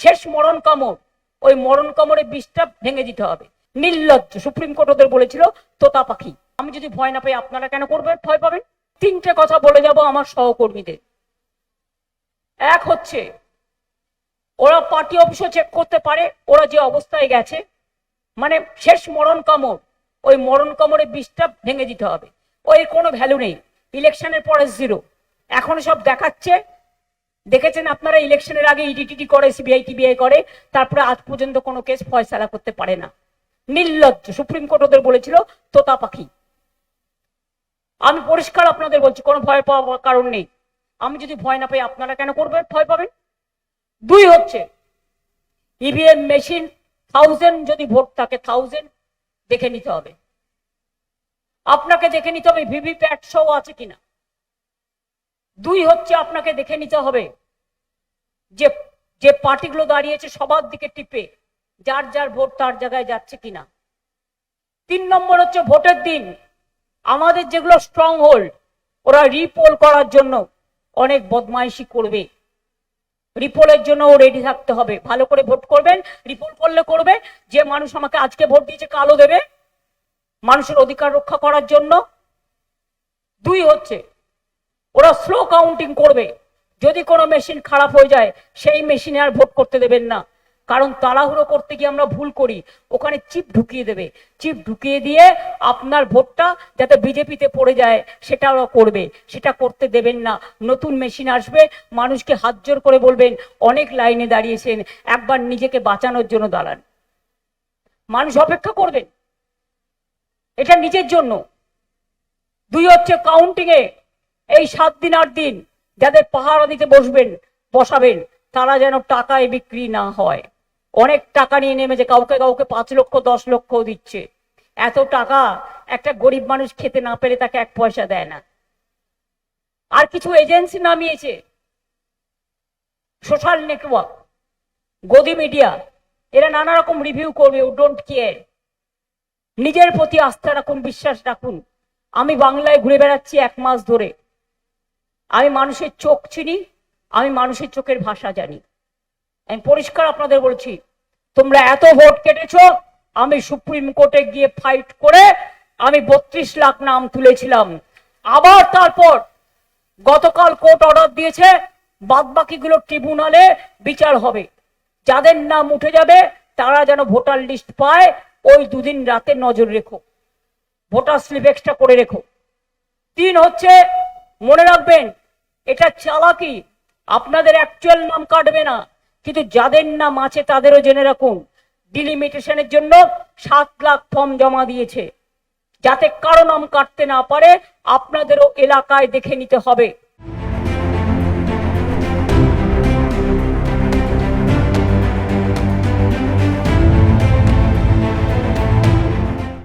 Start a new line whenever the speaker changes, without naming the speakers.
শেষ মরণ কামড়, ওই মরণ কামড়ে বিষটা ভেঙে দিতে হবে। নির্লজ্জ, সুপ্রিম কোর্ট ওদের বলেছিল তোতা পাখি। আমি যদি ভয় না পাই আপনারা কেন করবেন, ভয় পাবেন? তিনটে কথা বলে যাব আমার সহকর্মীদের। এক হচ্ছে, ওরা পার্টি অফিসও চেক করতে পারে ওরা যে অবস্থায় গেছে, মানে শেষ মরণ কামড়, ওই মরণ কামড়ে বিষটা ভেঙে দিতে হবে। ওই কোনো ভ্যালু নেই, ইলেকশনের পরে জিরো। এখন সব দেখাচ্ছে, দেখেছেন আপনারা, ইলেকশনের আগে ইডিটিটি করে, সিবিআই টিবিআই করে, তারপরে আজ পর্যন্ত কোনো কেস ফয়সালা করতে পারে না। নির্লজ্জ, সুপ্রিম কোর্ট ওদের বলেছিল তোতা পাখি। আমি পরিষ্কার আপনাদের বলছি, কোনো ভয় পাওয়ার কারণ নেই। আমি যদি ভয় না পাই আপনারা কেন করবেন, ভয় পাবেন? দুই হচ্ছে, ইভিএম মেশিন 1000 যদি ভোট থাকে 1000 দেখে নিতে হবে। আপনাকে দেখে নিতে হবে ভিভিপ্যাট সহ আছে কিনা। দুই হচ্ছে, আপনাকে দেখে নিতে হবে যে যে পার্টিগুলো দাঁড়িয়েছে সবার দিকে টিপে যার যার ভোট তার জায়গায় যাচ্ছে কিনা। 3 নম্বর হচ্ছে, ভোটের দিন আমাদের যেগুলো স্ট্রং হোল্ড, ওরা রিপোল করার জন্য অনেক বদমাইশি করবে। রিপোলের জন্য রেডি থাকতে হবে। ভালো করে ভোট করবেন, রিপোল করলে করবে যে মানুষ আমাকে আজকে ভোট দিয়েছে কালও দেবে, মানুষের অধিকার রক্ষা করার জন্য। দুই হচ্ছে, ওরা স্লো কাউন্টিং করবে। যদি কোনো মেশিন খারাপ হয়ে যায় সেই মেশিনে আর ভোট করতে দেবেন না, কারণ তাড়াহুড়ো করতে গিয়ে আমরা ভুল করি, ওখানে চিপ ঢুকিয়ে দেবে। চিপ ঢুকিয়ে দিয়ে আপনার ভোটটা যাতে বিজেপিতে পড়ে যায় সেটা ওরা করবে, সেটা করতে দেবেন না। নতুন মেশিন আসবে, মানুষকে হাত জোর করে বলবেন অনেক লাইনে দাঁড়িয়েছেন, একবার নিজেকে বাঁচানোর জন্য দাঁড়ান। মানুষ অপেক্ষা করবেন, এটা নিজের জন্য। দুই হচ্ছে, কাউন্টিং এ এই 7 দিন 8 দিন যাদের পাহারা দিতে বসাবেন তারা যেন টাকায় বিক্রি না হয়। অনেক টাকা নিয়ে নেমেছে, কাউকে কাউকে 5 লক্ষ 10 লক্ষ দিচ্ছে। এত টাকা একটা গরিব মানুষ খেতে না পেরে তাকে 1 পয়সা দেয় না। আর কিছু এজেন্সি নামিয়েছে, সোশ্যাল নেটওয়ার্ক, গদি মিডিয়া, এরা নানা রকম রিভিউ করবে। ও ডোন্ট কেয়ার। নিজের প্রতি আস্থা রাখুন, বিশ্বাস রাখুন। আমি বাংলায় ঘুরে বেড়াচ্ছি 1 মাস ধরে, আমি মানুষের চোখ চিনি, আমি মানুষের চোখের ভাষা জানি। আমি পরিষ্কার আপনাদের বলছি, তোমরা এত ভোট কেটেছো, আমি সুপ্রিম কোর্টে গিয়ে ফাইট করে আমি 32 লাখ নাম তুলেছিলাম। আবার তারপর গতকাল কোর্ট অর্ডার দিয়েছে বাদবাকিগুলো ট্রিব্যুনালে বিচার হবে। যাদের নাম উঠে যাবে তারা যেন ভোটার লিস্ট পায়, ওই 2 দিন রাতে নজর রেখো, ভোটার স্লিপ এক্সট্রা করে রেখো। 3 হচ্ছে, মনে রাখবেন এটা চালাকি, আপনাদের অ্যাকচুয়াল নাম কাটবে না, কিন্তু যাদের নাম আছে তাদেরও জেনে রাখুন, ডিলিমিটেশনের জন্য 7 লাখ ফর্ম জমা দিয়েছে, যাতে কারো নাম কাটতে না পারে আপনাদেরও এলাকায় দেখে নিতে হবে।